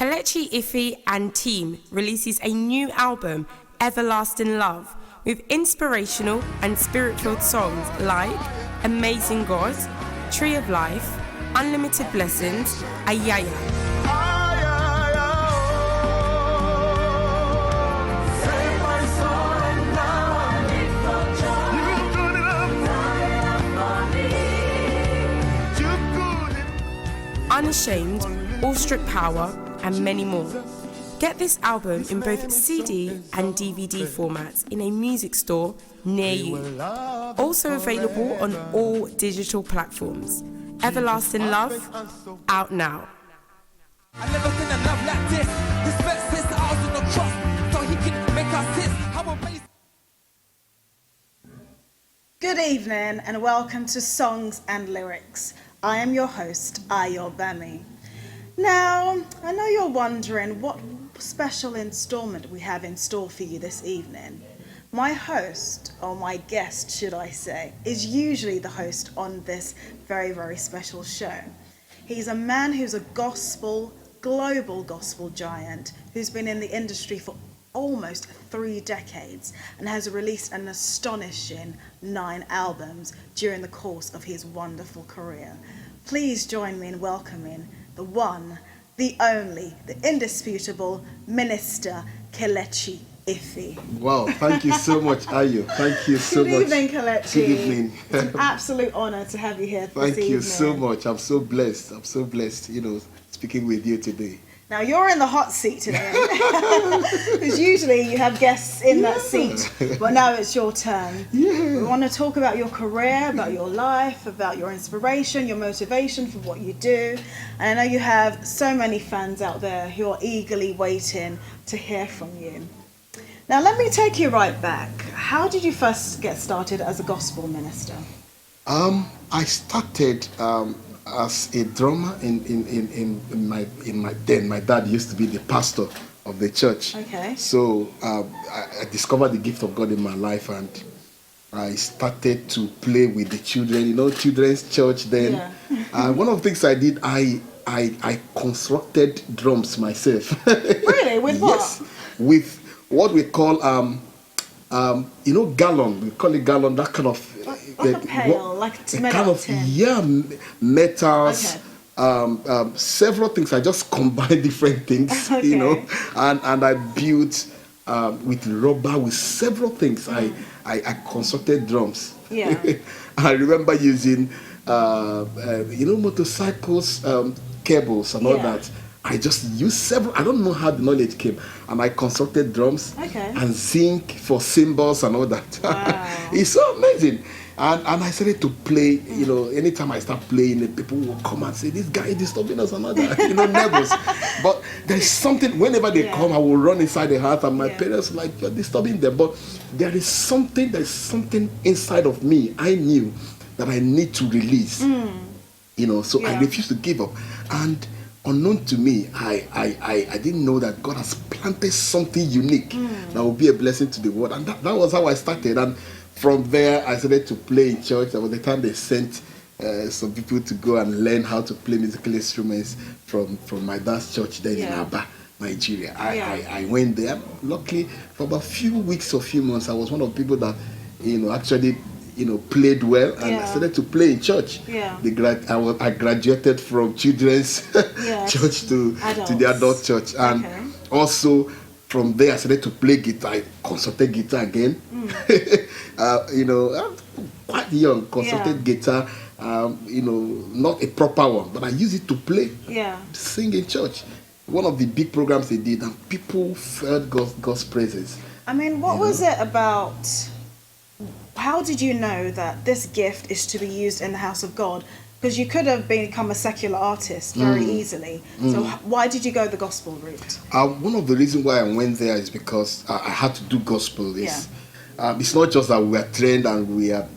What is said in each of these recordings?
Kelechi Ife and team releases a new album, Everlasting Love, with inspirational and spiritual songs like Amazing God, Tree of Life, Unlimited Blessings, Ayaya. Unashamed, All-Strip Power, and many more. Get this album in both CD and DVD formats in a music store near you. Also available on all digital platforms. Everlasting Love, out now. I never seen a love like this. Respect says to ours on the cross, so he can make us his. How amazing. Good evening and welcome to Songs and Lyrics. I am your host, Ayo Bami. Now, I know you're wondering what special installment we have in store for you this evening. My host, or my guest should I say, is usually the host on this very, very special show. He's a man who's a global gospel giant, who's been in the industry for almost 3 decades and has released an astonishing 9 albums during the course of his wonderful career. Please join me in welcoming the one, the only, the indisputable Minister Kelechi Ife. Wow, thank you so much, Ayo. Thank you so much. Good evening, Kelechi. Good evening. It's an absolute honor to have you here this evening. Thank you so much. I'm so blessed, speaking with you today. Now, you're in the hot seat today, because usually you have guests in that seat, but now it's your turn. Yeah. We want to talk about your career, about your life, about your inspiration, your motivation for what you do. And I know you have so many fans out there who are eagerly waiting to hear from you. Now, let me take you right back. How did you first get started as a gospel minister? I started as a drummer in my den. My dad used to be the pastor of the church. Okay. So I discovered the gift of God in my life, and I started to play with the children. Children's church then. Yeah. One of the things I did, I constructed drums myself. Really? With what? Yes, with what we call gallon. We call it gallon. That kind of like a pail, like a metal tin. Metals. Okay. Several things. I just combined different things, okay. And I built with rubber, with several things. I constructed drums. Yeah. I remember using motorcycles, cables and all that. I just used several. I don't know how the knowledge came, and I constructed drums and zinc for cymbals and all that. Wow. It's so amazing. And I started to play. Anytime I start playing, people will come and say, "This guy is disturbing us," and all that. Nervous. But there's something. Whenever they come, I will run inside the house, and my parents are like, "You're disturbing them." But there's something inside of me. I knew that I need to release. So I refused to give up. And unknown to me, I didn't know that God has planted something unique that will be a blessing to the world. And that was how I started. And from there, I started to play in church. That was the time they sent some people to go and learn how to play musical instruments from my dad's church then in Aba, Nigeria. I went there. Luckily, for about a few weeks or few months, I was one of the people that, actually played well, and I started to play in church. Yeah. I graduated from children's church to the adult church, and also from there I started to play guitar. I consulted guitar again. I'm quite young. Consulted guitar. Not a proper one, but I use it to play. Sing in church. One of the big programs they did, and people felt God's praises. I mean, what was it about? How did you know that this gift is to be used in the house of God? Because you could have become a secular artist very easily. So why did you go the gospel route? One of the reasons why I went there is because I had to do gospel. It's not just that we are trained and we are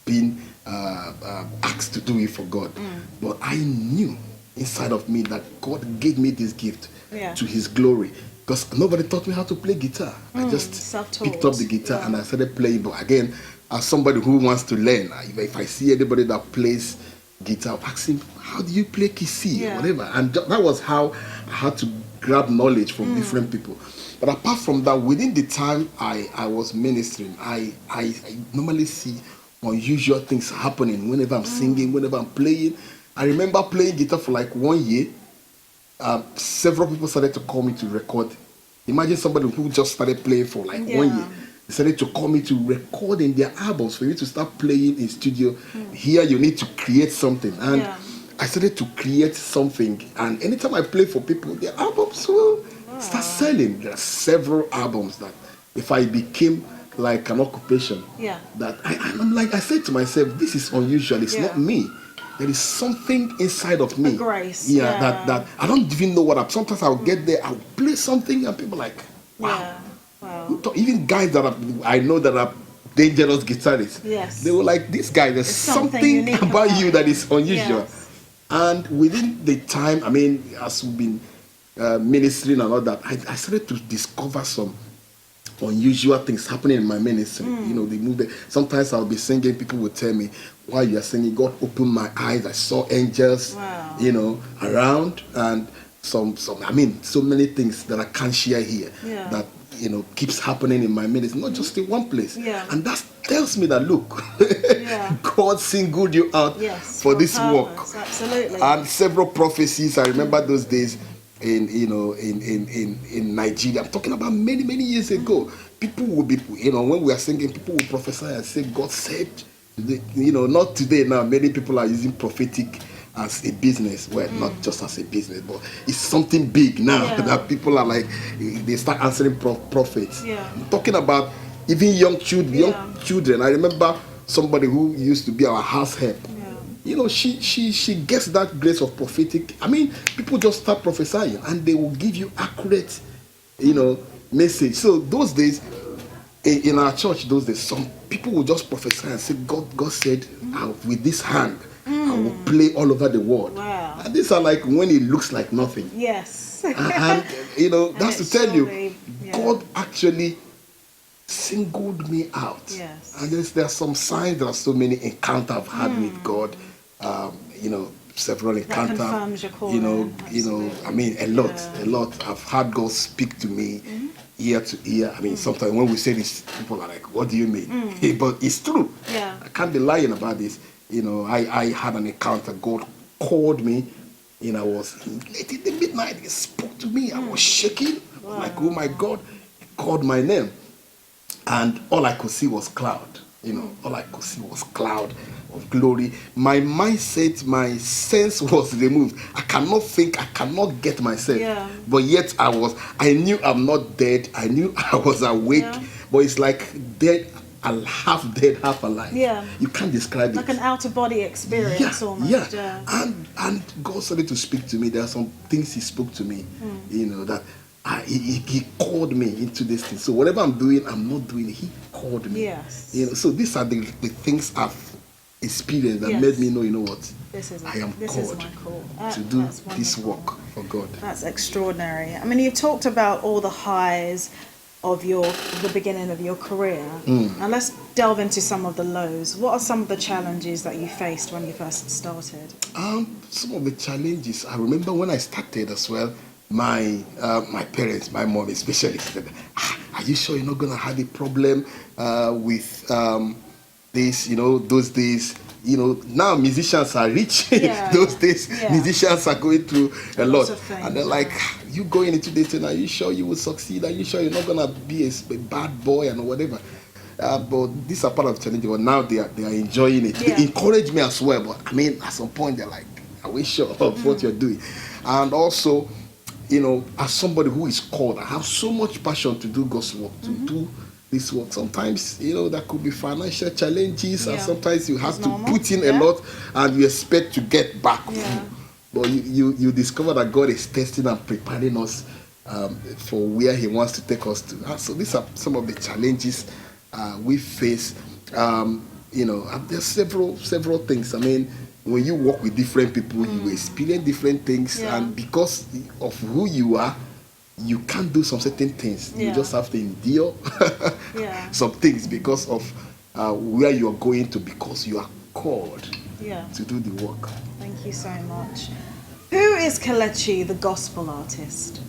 being asked to do it for God. But I knew inside of me that God gave me this gift to His glory. Because nobody taught me how to play guitar. I just picked up the guitar and I started playing. But again, as somebody who wants to learn, if I see anybody that plays guitar, I'll ask him, how do you play key C or whatever? And that was how I had to grab knowledge from different people. But apart from that, within the time I was ministering, I normally see unusual things happening whenever I'm singing, whenever I'm playing. I remember playing guitar for like 1 year. Several people started to call me to record. Imagine somebody who just started playing for like 1 year. They started to call me to record in their albums for you to start playing in studio. Here you need to create something. And I started to create something. And anytime I play for people, their albums will start selling. There are several albums that if I became like an occupation, that I'm like, I said to myself, this is unusual. It's not me. There is something inside of me. A grace. That I don't even know what sometimes I'll get there, I'll play something and people like, wow. Even guys that I know that are dangerous guitarists, they were like, this guy, there's something about you that is unusual. And within the time, I mean, as we've been ministering and all that, I started to discover some unusual things happening in my ministry. You know, the movie. Sometimes I'll be singing, people will tell me, while you are singing, God opened my eyes, I saw angels, you know, around, and some I mean, so many things that I can't share here that, you know, keeps happening in my ministry, not just in one place. And that tells me that, look, God singled you out for this work. Absolutely. And several prophecies, I remember those days in Nigeria. I'm talking about many years ago. People will be, you know, when we are singing, people will prophesy and say, God said, you know, not today now. Many people are using prophetic as a business. Well, not just as a business, but it's something big now that people are like, they start answering prophets. I'm talking about even young children. I remember somebody who used to be our house help. You know, she gets that grace of prophetic. I mean, people just start prophesying and they will give you accurate, you know, message. So those days, in our church, those days, some people will just prophesy and say, God said, with this hand, I will play all over the world. And these are like when it looks like nothing. And you know, that's to tell you, God actually singled me out. And there are some signs, there are so many encounters I've had with God. You know, several encounters. That confirms your calling. You know, I mean, a lot. I've had God speak to me ear to ear. I mean, sometimes when we say this, people are like, "What do you mean?" But it's true. I can't be lying about this. You know, I had an encounter. God called me. You know, I was late in the midnight. He spoke to me. I was shaking. I was like, "Oh my God!" He called my name, and all I could see was cloud. You know, all I could see was cloud of glory. My mindset, my sense was removed. I cannot think, I cannot get myself. But yet I knew I'm not dead. I knew I was awake. But it's like dead, half dead, half alive. You can't describe it. Like an out-of-body experience almost. And God started to speak to me. There are some things He spoke to me, you know, that he called me into this thing. So whatever I'm doing, I'm not doing it. He called me. You know, so these are the things I've experienced that made me know, you know what? I am called to do this work for God. That's extraordinary. I mean, you talked about all the highs of the beginning of your career. Now let's delve into some of the lows. What are some of the challenges that you faced when you first started? Some of the challenges, I remember when I started as well, my parents, my mom especially, said, are you sure you're not going to have a problem with this, you know, those days, you know, now musicians are rich. Those days, musicians are going through a lot. And they're like, you going into this and are you sure you will succeed? Are you sure you're not going to be a bad boy and whatever? But these are part of the challenge. But now they are enjoying it. They encourage me as well. But I mean, at some point, they're like, are we sure of what you're doing? And also, you know, as somebody who is called, I have so much passion to do God's work, to do this work. Sometimes, you know, there could be financial challenges, and sometimes you have to put in a lot, and you expect to get back. But you discover that God is testing and preparing us for where He wants to take us to. So these are some of the challenges we face. You know, there's several things. I mean, when you work with different people, you experience different things, and because of who you are, you can't do some certain things. You just have to endure some things because of where you are going to, because you are called to do the work. Thank you so much. Who is Kelechi, the gospel artist?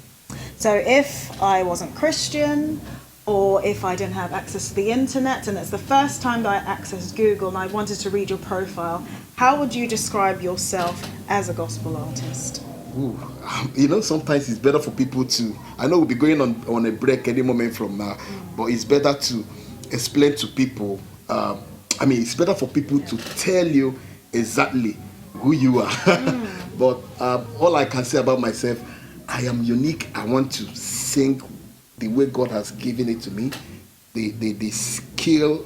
So if I wasn't Christian, or if I didn't have access to the internet, and it's the first time that I accessed Google and I wanted to read your profile, how would you describe yourself as a gospel artist? Ooh, sometimes it's better for people to, I know we'll be going on a break any moment from now, but it's better to explain to people, it's better for people to tell you exactly who you are. But all I can say about myself, I am unique. I want to sing the way God has given it to me. The skill,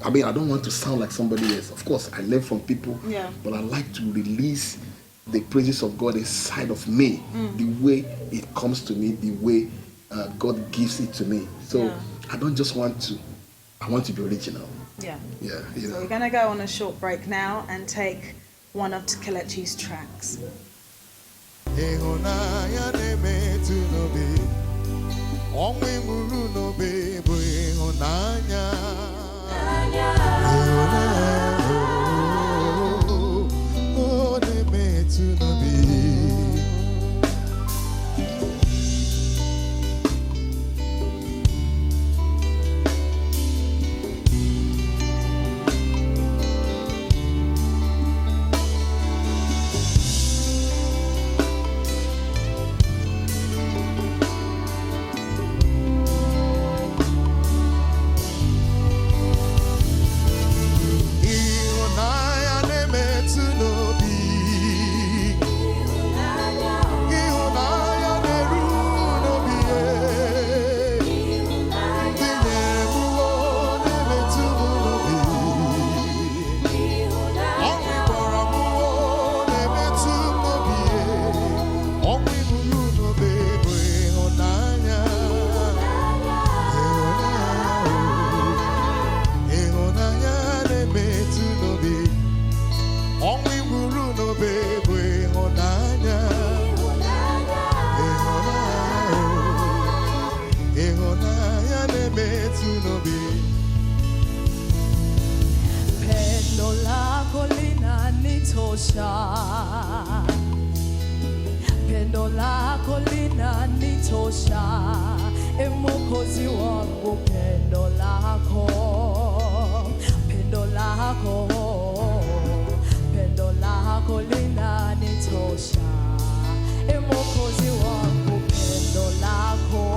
I don't want to sound like somebody else. Of course, I learn from people, but I like to release the praises of God inside of me, the way it comes to me, the way God gives it to me. So I don't just want to, I want to be original. Yeah. Yeah. So we're going to go on a short break now and take one of Kelechi's tracks. Pendo lako linanitosha, Mwokozi wangu, pendo lako linanitosha, Mwokozi wangu, pendo lako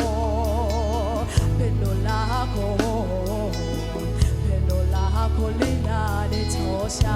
linanitosha.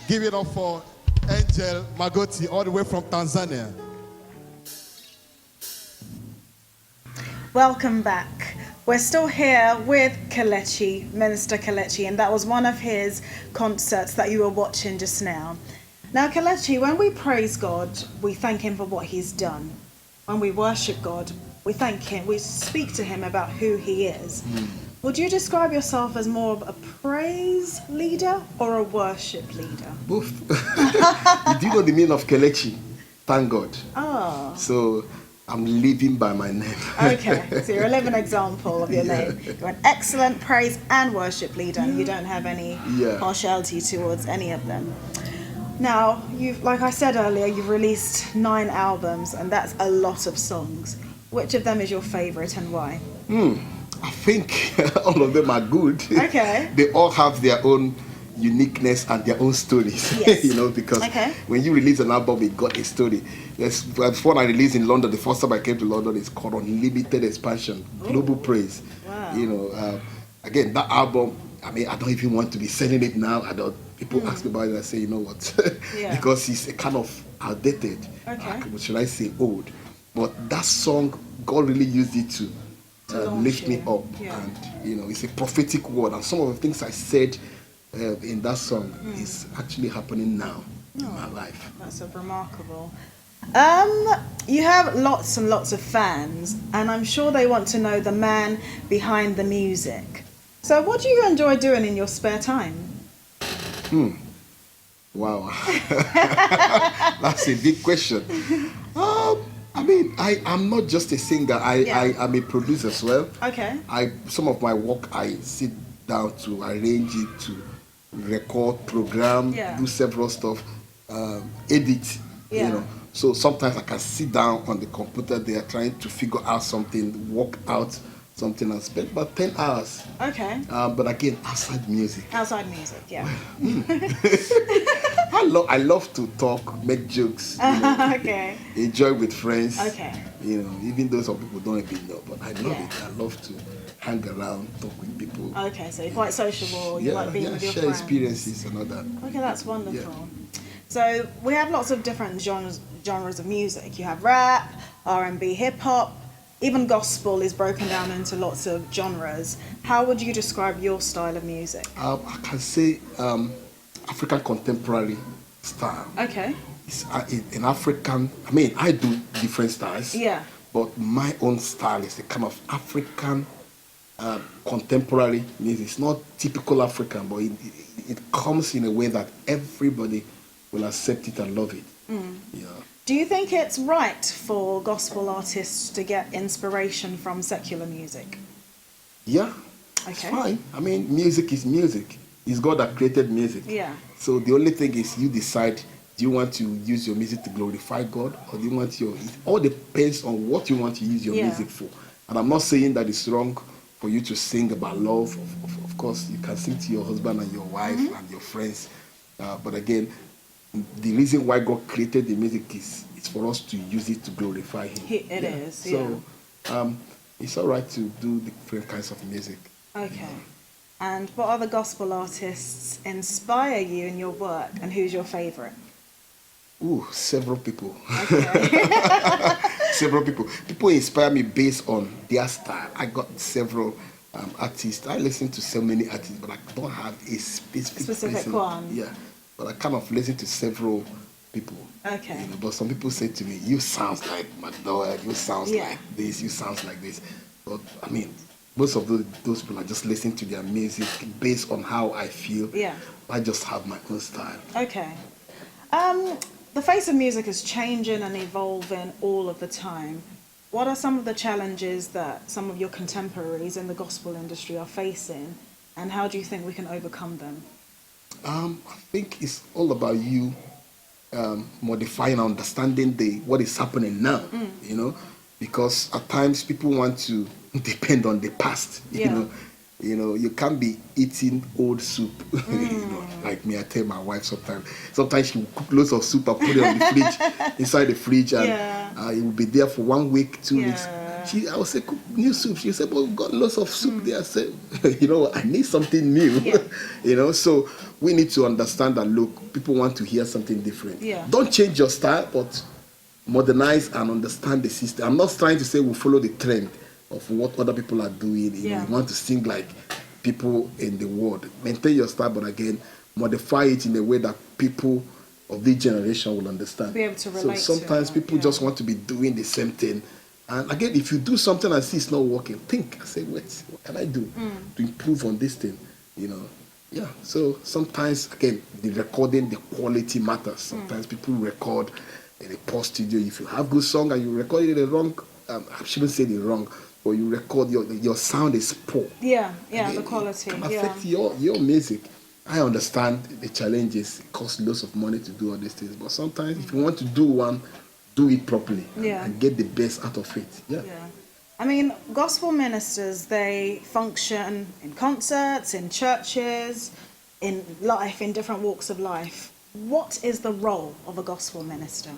Give it up for Angel Magoti, all the way from Tanzania. Welcome back. We're still here with Kelechi, Minister Kelechi, and that was one of his concerts that you were watching just now. Now, Kelechi, when we praise God, we thank Him for what He's done. When we worship God, we thank Him, we speak to Him about who He is. Would you describe yourself as more of a praise leader or a worship leader? Both. Do you know the meaning of Kelechi? Thank God. Oh. So I'm living by my name. Okay, so you're a living example of your name. You're an excellent praise and worship leader, and you don't have any partiality towards any of them. Now, you've, like I said earlier, you've released 9 albums, and that's a lot of songs. Which of them is your favorite and why? I think all of them are good. Okay. They all have their own uniqueness and their own stories. Yes. Because when you release an album, it got a story. There's one I released in London. The first time I came to London, it's called Unlimited Expansion, Global Praise. Wow. Again, that album, I mean, I don't even want to be selling it now. People ask me about it, I say, you know what? Because it's a kind of outdated. What should I say? Old. But that song, God really used it to lift me up. And, it's a prophetic word. And some of the things I said in that song is actually happening now in my life. That's remarkable. You have lots and lots of fans, and I'm sure they want to know the man behind the music. So what do you enjoy doing in your spare time? Wow. That's a big question. I mean, I'm not just a singer. I'm a producer as well. Okay. Some of my work, I sit down to arrange it, to record, program, do several stuff, edit, So sometimes I can sit down on the computer there trying to figure out something, work out something, and spend about 10 hours. Okay. But again, outside music. Outside music, yeah. I love to talk, make jokes, Okay. enjoy with friends. Okay. Even though some people don't even know, but I love it. I love to hang around, talk with people. Okay, so you're quite sociable. You like being with your share friends. experiences and all that. Okay, that's wonderful. So we have lots of different genres of music. You have rap, R&B, hip hop, even gospel is broken down into lots of genres. How would you describe your style of music? I can say African contemporary style. Okay. It's an African. I mean, I do different styles. Yeah. But my own style is a kind of African contemporary music. It's not typical African, but it comes in a way that everybody will accept it and love it. Do you think it's right for gospel artists to get inspiration from secular music? Yeah, it's fine. I mean, music is music. It's God that created music. Yeah. So the only thing is you decide, do you want to use your music to glorify God, or do you want it all depends on what you want to use your music for. And I'm not saying that it's wrong for you to sing about love. Of course, you can sing to your husband and your wife and your friends. But again, the reason why God created the music is for us to use it to glorify Him. It is. So it's all right to do different kinds of music. Okay. And what other gospel artists inspire you in your work, and who's your favourite? Several people. Okay. Several people. People inspire me based on their style. I got several artists. I listen to so many artists, but I don't have a specific person. one. Yeah. But I kind of listen to several people. Okay. But some people say to me, you sound like McDowell, you sound like this, you sound like this. But I mean, most of those people, I just listen to their music based on how I feel. Yeah. I just have my own style. Okay. The face of music is changing and evolving all of the time. What are some of the challenges that some of your contemporaries in the gospel industry are facing, and how do you think we can overcome them? I think it's all about you modifying and understanding what is happening now, because at times people want to depend on the past, you can't be eating old soup, like me. I tell my wife sometimes she will cook loads of soup and put it on the fridge, inside the fridge, and it will be there for 1 week, 2 weeks. I will say, cook new soup. She said, well, we've got lots of soup there. I said, I need something new, so we need to understand that, look, people want to hear something different. Don't change your style, but modernize and understand the system. I'm not trying to say we'll follow the trend, of what other people are doing. You know, you want to sing like people in the world. Maintain your style, but again, modify it in a way that people of this generation will understand. Be able to relate. So sometimes to it, people just want to be doing the same thing. And again, if you do something and see it's not working, think, say, wait, what can I do to improve on this thing? You know, yeah. So sometimes, again, the recording, the quality matters. Sometimes people record in a poor studio. If you have good song and you record it in the wrong, I shouldn't say the wrong, but you record your sound is poor. Yeah, Again, the quality. it can affect your music. I understand the challenges. It costs lots of money to do all these things, but sometimes if you want to do one, do it properly and get the best out of it. Yeah. I mean, gospel ministers, they function in concerts, in churches, in life, in different walks of life. What is the role of a gospel minister?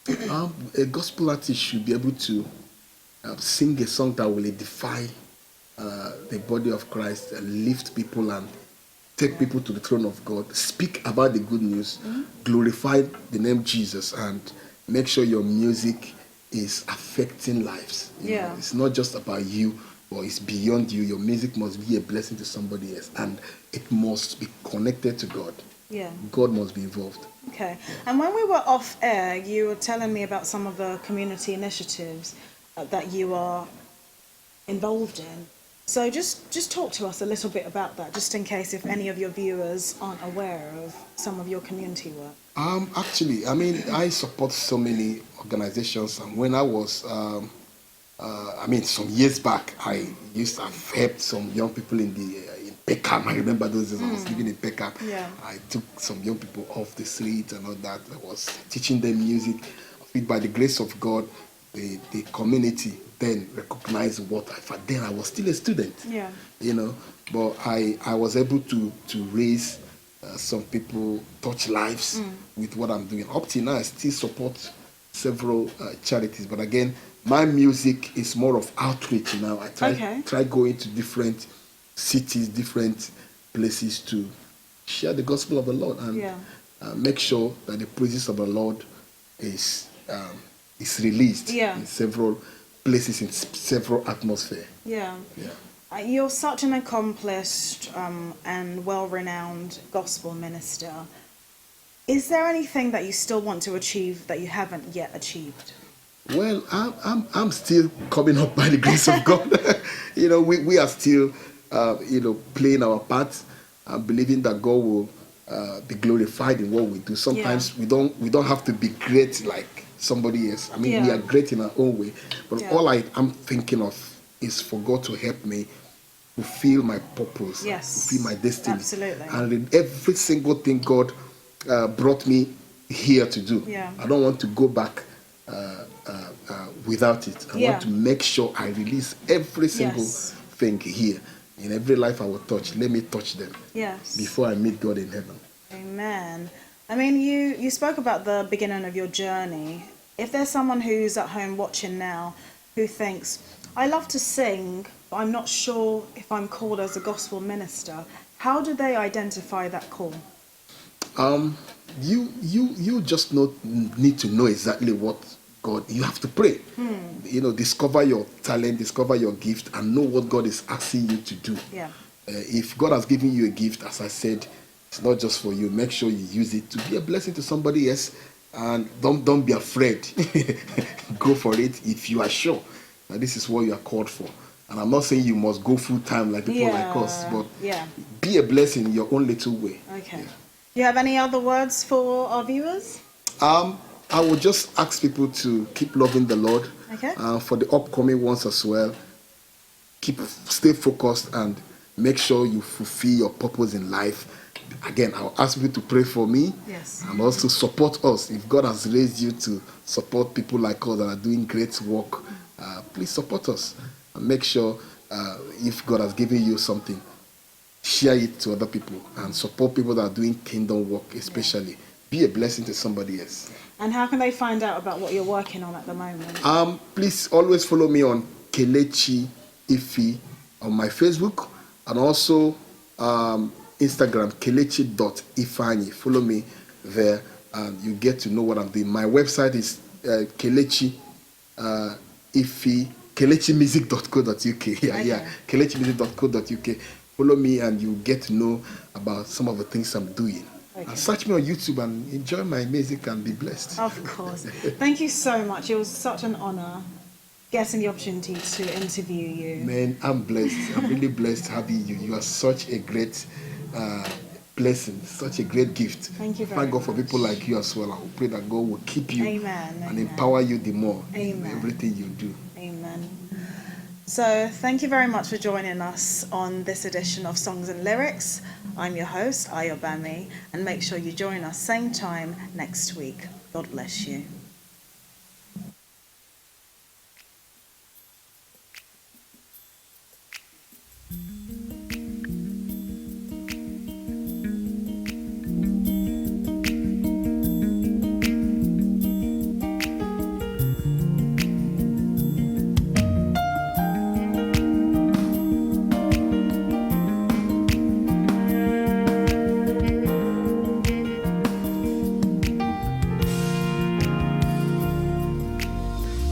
A gospel artist should be able to sing a song that will edify the body of Christ, lift people and take people to the throne of God, speak about the good news, glorify the name Jesus, and make sure your music is affecting lives. You know, it's not just about you, or it's beyond you. Your music must be a blessing to somebody else, and it must be connected to God. God must be involved. Okay. And when we were off air, you were telling me about some of the community initiatives that you are involved in. So just talk to us a little bit about that, just in case if any of your viewers aren't aware of some of your community work. Actually, I mean, I support so many organizations, and when I was, some years back, I used to have helped some young people in Peckham. I remember those days I was living in Peckham. I took some young people off the street and all that. I was teaching them music. By the grace of God, the community then recognized what then I was still a student. You know, but I was able to raise some people, touch lives with what I'm doing. Up till now, I still support several charities, but again, my music is more of outreach now. I try going to different cities, different places to share the gospel of the Lord and make sure that the praises of the Lord is released in several places, in several atmosphere. You're such an accomplished and well-renowned gospel minister. Is there anything that you still want to achieve that you haven't yet achieved? Well, I'm still coming up by the grace of God. You know, we are still playing our part and believing that God will be glorified in what we do. Sometimes we don't have to be great like somebody else. I mean, we are great in our own way, but all I'm thinking of is for God to help me fulfill my purpose, fulfill my destiny. Absolutely. And in every single thing God brought me here to do, I don't want to go back without it. I want to make sure I release every single thing here. In every life I will touch, let me touch them before I meet God in heaven. Amen. I mean, you spoke about the beginning of your journey. If there's someone who's at home watching now who thinks, I love to sing, but I'm not sure if I'm called as a gospel minister, how do they identify that call? You just need to know exactly what God, you have to pray. You know, discover your talent, discover your gift, and know what God is asking you to do. If God has given you a gift, as I said, it's not just for you. Make sure you use it to be a blessing to somebody else, and don't be afraid. Go for it if you are sure that this is what you are called for. And I'm not saying you must go full time like people like us, but be a blessing in your own little way. Okay. Do you have any other words for our viewers? I would just ask people to keep loving the Lord. For the upcoming ones as well, stay focused and make sure you fulfill your purpose in life. Again, I'll ask people to pray for me and also support us. If God has raised you to support people like us that are doing great work, please support us and make sure if God has given you something, share it to other people and support people that are doing kingdom work, especially. Be a blessing to somebody else. And how can they find out about what you're working on at the moment? Please always follow me on Kelechi Ifi on my Facebook, and also Instagram, kelechi.ifani. Follow me there and you get to know what I'm doing. My website is Kelechi KelechiMusic.co.uk. Yeah. KelechiMusic.co.uk. Follow me and you get to know about some of the things I'm doing. Okay. And search me on YouTube and enjoy my music and be blessed. Of course. Thank you so much. It was such an honor getting the opportunity to interview you. Man, I'm blessed. I'm really blessed having you. You are such a great blessing, such a great gift. Thank you very much. Thank God for much. people like you as well. I pray that God will keep you and empower you the more in everything you do. Amen. So thank you very much for joining us on this edition of Songs and Lyrics. I'm your host, Ayobami, and make sure you join us same time next week. God bless you.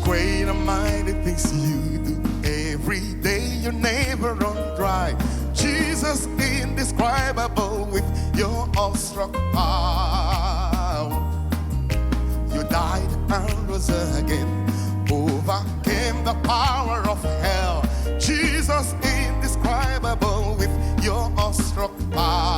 Great and mighty things you do every day, your neighbor run dry. Jesus indescribable with your awestruck power. You died and rose again, overcame the power of hell. Jesus indescribable with your awestruck power.